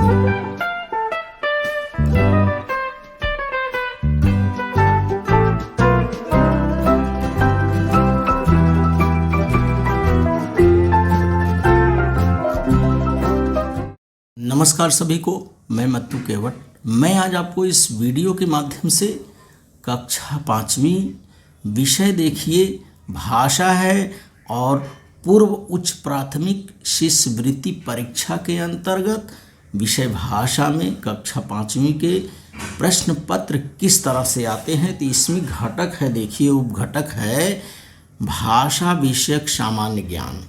नमस्कार सभी को, मैं मत्तू केवट। मैं आज आपको इस वीडियो के माध्यम से कक्षा 5वीं विषय देखिए भाषा है और पूर्व उच्च प्राथमिक शिष्यवृत्ति परीक्षा के अंतर्गत विषय भाषा में कक्षा 5वीं के प्रश्न पत्र किस तरह से आते हैं। तो इसमें घटक है, देखिए उपघटक है भाषा विषयक सामान्य ज्ञान।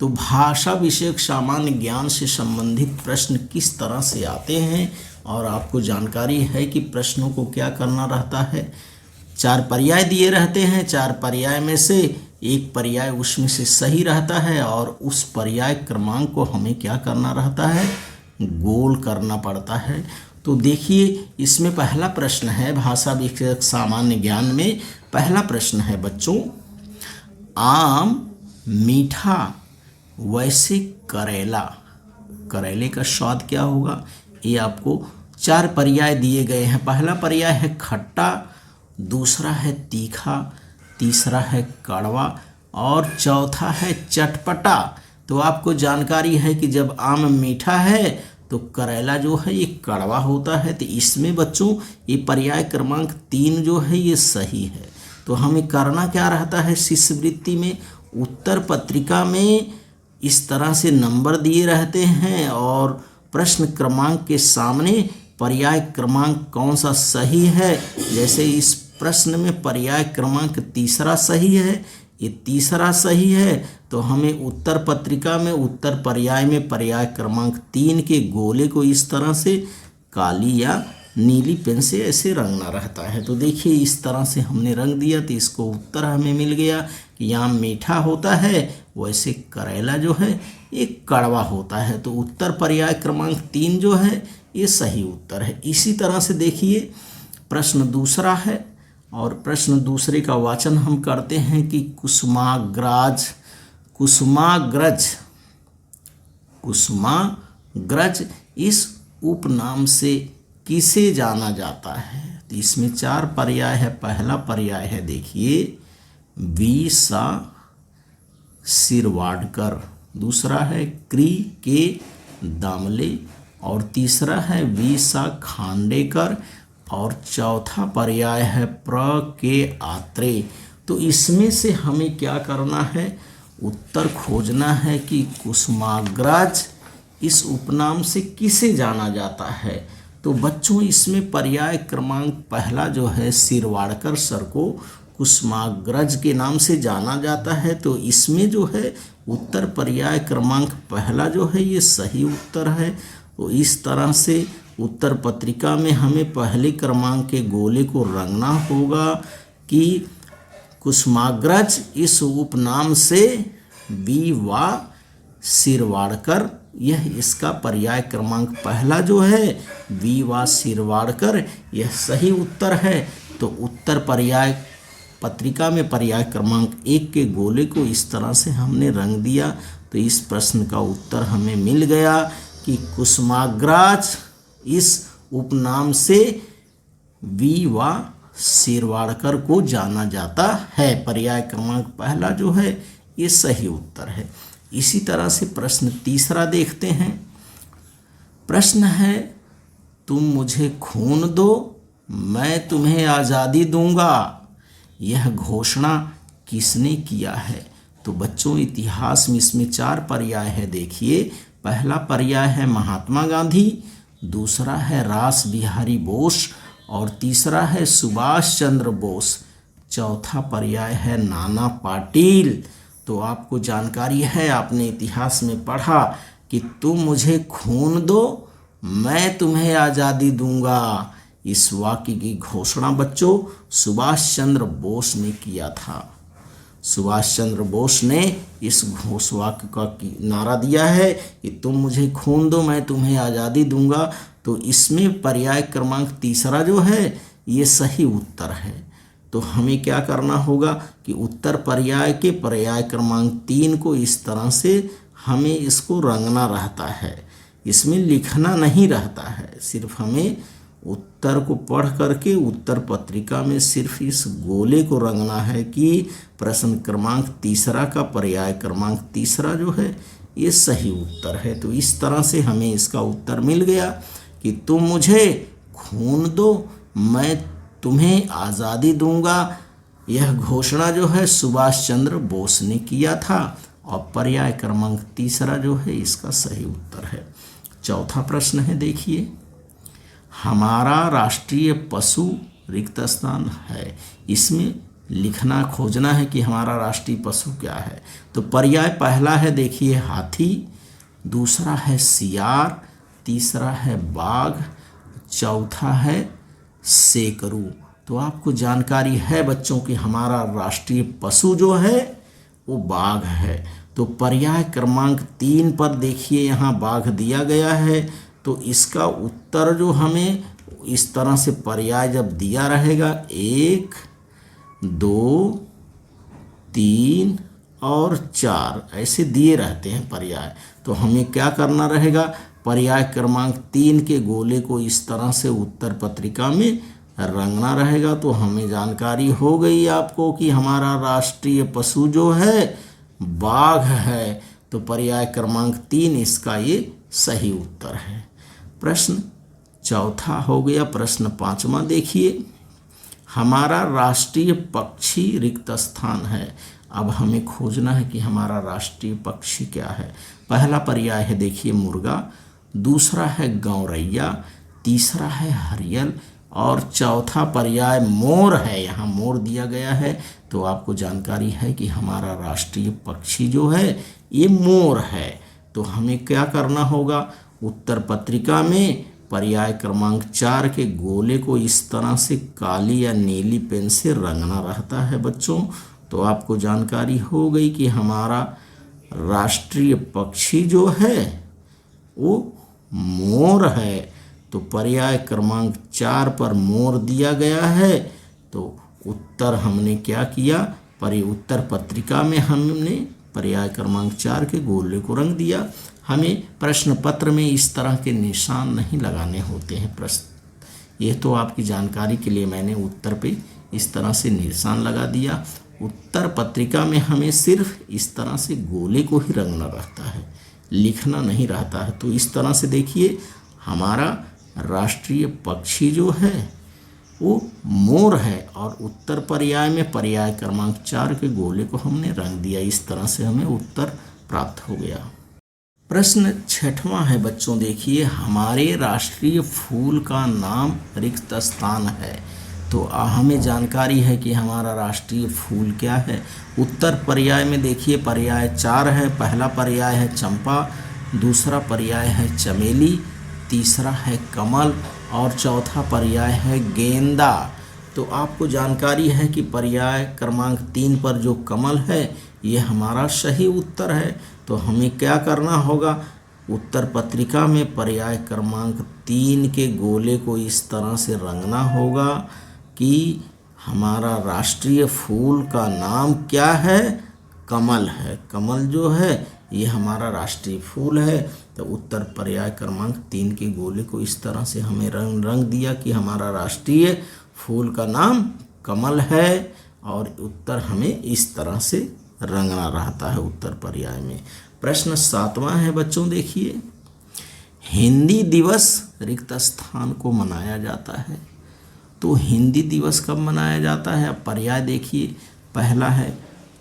तो भाषा विषयक सामान्य ज्ञान से संबंधित प्रश्न किस तरह से आते हैं और आपको जानकारी है कि प्रश्नों को क्या करना रहता है। 4 पर्याय दिए रहते हैं, 4 पर्याय में से एक पर्याय उसमें से सही रहता है और उस पर्याय क्रमांक को हमें क्या करना रहता है, गोल करना पड़ता है। तो देखिए इसमें पहला प्रश्न है भाषा विषयक सामान्य ज्ञान में। पहला प्रश्न है बच्चों, आम मीठा वैसे करेले का स्वाद क्या होगा। ये आपको 4 पर्याय दिए गए हैं। पहला पर्याय है खट्टा, दूसरा है तीखा, तीसरा है कड़वा और चौथा है चटपटा। तो आपको जानकारी है कि जब आम मीठा है तो करेला जो है ये कड़वा होता है। तो इसमें बच्चों ये पर्याय क्रमांक 3 जो है ये सही है। तो हमें करना क्या रहता है, शिष्यवृत्ति में उत्तर पत्रिका में इस तरह से नंबर दिए रहते हैं और प्रश्न क्रमांक के सामने पर्याय क्रमांक कौन सा सही है। जैसे इस प्रश्न में पर्याय क्रमांक तीसरा सही है, ये तीसरा सही है, तो हमें उत्तर पत्रिका में उत्तर पर्याय में पर्याय क्रमांक 3 के गोले को इस तरह से काली या नीली पेन से ऐसे रंगना रहता है। तो देखिए इस तरह से हमने रंग दिया तो इसको उत्तर हमें मिल गया कि आम मीठा होता है वैसे करेला जो है ये कड़वा होता है। तो उत्तर पर्याय क्रमांक 3 जो है ये सही उत्तर है। इसी तरह से देखिए प्रश्न दूसरा है और प्रश्न दूसरे का वाचन हम करते हैं कि कुसुमाग्रज इस उपनाम से किसे जाना जाता है। तो इसमें 4 पर्याय है। पहला पर्याय है देखिए वीसा शिरवाडकर, दूसरा है के दामले और तीसरा है वीसा खांडेकर और चौथा पर्याय है के आत्रे। तो इसमें से हमें क्या करना है, उत्तर खोजना है कि कुसुमाग्रज इस उपनाम से किसे जाना जाता है। तो बच्चों इसमें पर्याय क्रमांक पहला जो है शिरवाडकर सर को कुसुमाग्रज के नाम से जाना जाता है। तो इसमें जो है उत्तर पर्याय क्रमांक पहला जो है ये सही उत्तर है। तो इस तरह से उत्तर पत्रिका में हमें पहले क्रमांक के गोले को रंगना होगा कि कुसुमाग्रज इस उपनाम से वा शिरवाडकर, यह इसका पर्याय क्रमांक पहला जो है वा शिरवाडकर यह सही उत्तर है। तो उत्तर पर्याय पत्रिका में पर्याय क्रमांक 1 के गोले को इस तरह से हमने रंग दिया। तो इस प्रश्न का उत्तर हमें मिल गया कि कुसुमाग्रज इस उपनाम से वा शिरवाडकर को जाना जाता है। पर्याय क्रमांक पहला जो है ये सही उत्तर है। इसी तरह से प्रश्न तीसरा देखते हैं। प्रश्न है तुम मुझे खून दो मैं तुम्हें आज़ादी दूंगा, यह घोषणा किसने किया है। तो बच्चों इतिहास में इसमें 4 पर्याय है। देखिए पहला पर्याय है महात्मा गांधी, दूसरा है रास बिहारी बोस और तीसरा है सुभाष चंद्र बोस, चौथा पर्याय है नाना पाटिल। तो आपको जानकारी है, आपने इतिहास में पढ़ा कि तुम मुझे खून दो मैं तुम्हें आज़ादी दूंगा। इस वाक्य की घोषणा बच्चों सुभाष चंद्र बोस ने किया था। सुभाष चंद्र बोस ने इस घोष वाक्य का नारा दिया है कि तुम मुझे खून दो मैं तुम्हें आज़ादी दूंगा। तो इसमें पर्याय क्रमांक तीसरा जो है ये सही उत्तर है। तो हमें क्या करना होगा कि उत्तर पर्याय के पर्याय क्रमांक 3 को इस तरह से हमें इसको रंगना रहता है इसमें लिखना नहीं रहता है, सिर्फ हमें उत्तर को पढ़ करके उत्तर पत्रिका में सिर्फ इस गोले को रंगना है कि प्रश्न क्रमांक तीसरा का पर्याय क्रमांक तीसरा जो है ये सही उत्तर है। तो इस तरह से हमें इसका उत्तर मिल गया कि तुम मुझे खून दो, मैं तुम्हें आज़ादी दूंगा। यह घोषणा जो है सुभाष चंद्र बोस ने किया था और पर्याय क्रमांक तीसरा जो है इसका सही उत्तर है। चौथा प्रश्न है, देखिए, हमारा राष्ट्रीय पशु रिक्त स्थान है, इसमें लिखना खोजना है कि हमारा राष्ट्रीय पशु क्या है। तो पर्याय पहला है, देखिए, हाथी, दूसरा है सियार, तीसरा है बाघ, चौथा है सेकरू। तो आपको जानकारी है बच्चों कि हमारा राष्ट्रीय पशु जो है वो बाघ है। तो पर्याय क्रमांक 3 पर देखिए यहाँ बाघ दिया गया है, तो इसका उत्तर जो हमें इस तरह से पर्याय जब दिया रहेगा 1, 2, 3 और 4 ऐसे दिए रहते हैं पर्याय, तो हमें क्या करना रहेगा, पर्याय क्रमांक 3 के गोले को इस तरह से उत्तर पत्रिका में रंगना रहेगा। तो हमें जानकारी हो गई आपको कि हमारा राष्ट्रीय पशु जो है बाघ है। तो पर्याय क्रमांक 3 इसका ये सही उत्तर है। प्रश्न चौथा हो गया। प्रश्न पांचवा देखिए, हमारा राष्ट्रीय पक्षी रिक्त स्थान है। अब हमें खोजना है कि हमारा राष्ट्रीय पक्षी क्या है। पहला पर्याय है, देखिए, मुर्गा, दूसरा है गौरैया, तीसरा है हरियल और चौथा पर्याय मोर है। यहाँ मोर दिया गया है, तो आपको जानकारी है कि हमारा राष्ट्रीय पक्षी जो है ये मोर है। तो हमें क्या करना होगा, उत्तर पत्रिका में पर्याय क्रमांक 4 के गोले को इस तरह से काली या नीली पेन से रंगना रहता है बच्चों। तो आपको जानकारी हो गई कि हमारा राष्ट्रीय पक्षी जो है वो मोर है। तो पर्याय क्रमांक 4 पर मोर दिया गया है। तो उत्तर हमने क्या किया, उत्तर पत्रिका में हमने पर्याय क्रमांक 4 के गोले को रंग दिया। हमें प्रश्न पत्र में इस तरह के निशान नहीं लगाने होते हैं। प्रश्न ये तो आपकी जानकारी के लिए मैंने उत्तर पे इस तरह से निशान लगा दिया। उत्तर पत्रिका में हमें सिर्फ इस तरह से गोले को ही रंगना रहता है, लिखना नहीं रहता है। तो इस तरह से देखिए, हमारा राष्ट्रीय पक्षी जो है वो मोर है और उत्तर पर्याय में पर्याय क्रमांक 4 के गोले को हमने रंग दिया। इस तरह से हमें उत्तर प्राप्त हो गया। प्रश्न छठवां है बच्चों, देखिए, हमारे राष्ट्रीय फूल का नाम रिक्त स्थान है। तो हमें जानकारी है कि हमारा राष्ट्रीय फूल क्या है। उत्तर पर्याय में देखिए पर्याय 4 है। पहला पर्याय है चंपा, दूसरा पर्याय है चमेली, तीसरा है कमल और चौथा पर्याय है गेंदा। तो आपको जानकारी है कि पर्याय क्रमांक 3 पर जो कमल है ये हमारा सही उत्तर है। तो हमें क्या करना होगा, उत्तर पत्रिका में पर्याय क्रमांक 3 के गोले को इस तरह से रंगना होगा कि हमारा राष्ट्रीय फूल का नाम क्या है, कमल है। कमल जो है ये हमारा राष्ट्रीय फूल है। तो उत्तर पर्याय क्रमांक 3 के गोले को इस तरह से हमें रंग दिया कि हमारा राष्ट्रीय फूल का नाम कमल है और उत्तर हमें इस तरह से रंगना रहता है उत्तर पर्याय में। प्रश्न 7वां है बच्चों, देखिए, हिंदी दिवस रिक्त स्थान को मनाया जाता है। तो हिंदी दिवस कब मनाया जाता है, अब पर्याय देखिए, पहला है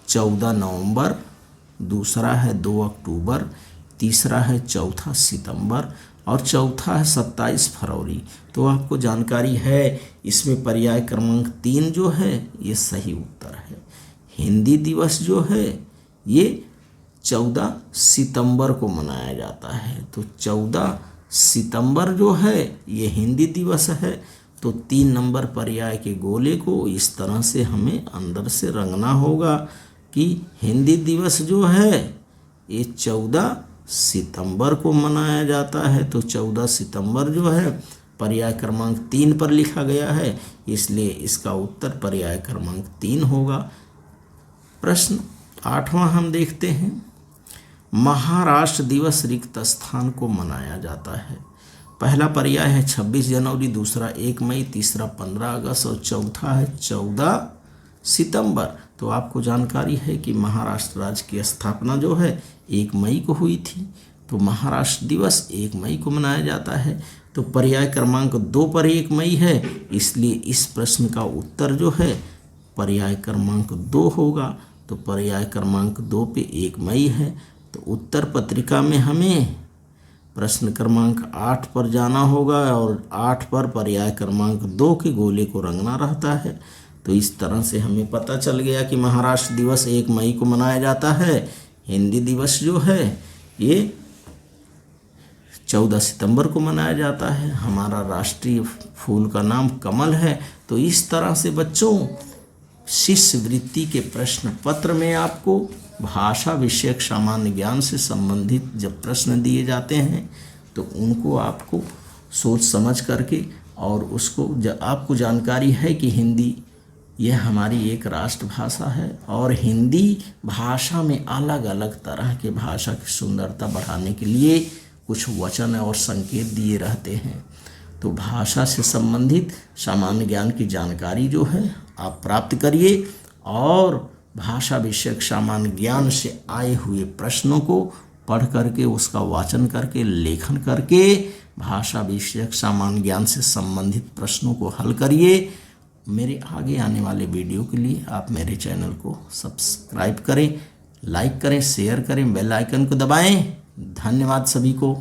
14 नवंबर, दूसरा है 2 अक्टूबर, तीसरा है 4 सितंबर और चौथा है 27 फरवरी। तो आपको जानकारी है इसमें पर्याय क्रमांक 3 जो है ये सही उत्तर है। हिंदी दिवस जो है ये 14 सितंबर को मनाया जाता है। तो 14 सितंबर जो है ये हिंदी दिवस है। तो 3 नंबर पर्याय के गोले को इस तरह से हमें अंदर से रंगना होगा कि हिंदी दिवस जो है ये 14 सितंबर को मनाया जाता है। तो 14 सितंबर जो है पर्याय क्रमांक 3 पर लिखा गया है, इसलिए इसका उत्तर पर्याय क्रमांक 3 होगा। प्रश्न 8वां हम देखते हैं, महाराष्ट्र दिवस रिक्त स्थान को मनाया जाता है? पहला पर्याय है 26 जनवरी, दूसरा 1 मई, तीसरा 15 अगस्त और चौथा है 14 सितंबर। तो आपको जानकारी है कि महाराष्ट्र राज्य की स्थापना जो है 1 मई को हुई थी, तो महाराष्ट्र दिवस 1 मई को मनाया जाता है। तो पर्याय क्रमांक 2 पर 1 मई है, इसलिए इस प्रश्न का उत्तर जो है पर्याय क्रमांक 2 होगा। तो पर्याय क्रमांक 2 पे 1 मई है। तो उत्तर पत्रिका में हमें प्रश्न क्रमांक 8 पर जाना होगा और 8 पर पर्याय क्रमांक 2 के गोले को रंगना रहता है। तो इस तरह से हमें पता चल गया कि महाराष्ट्र दिवस 1 मई को मनाया जाता है। हिंदी दिवस जो है ये 14 सितंबर को मनाया जाता है। हमारा राष्ट्रीय फूल का नाम कमल है। तो इस तरह से बच्चों शिष्यवृत्ति के प्रश्न पत्र में आपको भाषा विषयक सामान्य ज्ञान से संबंधित जब प्रश्न दिए जाते हैं तो उनको आपको सोच समझ करके और उसको आपको जानकारी है कि हिंदी यह हमारी एक राष्ट्रभाषा है और हिंदी भाषा में अलग अलग तरह के भाषा की सुंदरता बढ़ाने के लिए कुछ वचन और संकेत दिए रहते हैं। तो भाषा से संबंधित सामान्य ज्ञान की जानकारी जो है आप प्राप्त करिए और भाषा विषयक सामान्य ज्ञान से आए हुए प्रश्नों को पढ़ करके उसका वाचन करके लेखन करके भाषा विषयक सामान्य ज्ञान से संबंधित प्रश्नों को हल करिए। मेरे आगे आने वाले वीडियो के लिए आप मेरे चैनल को सब्सक्राइब करें, लाइक करें, शेयर करें, बेल आइकन को दबाएं। धन्यवाद सभी को।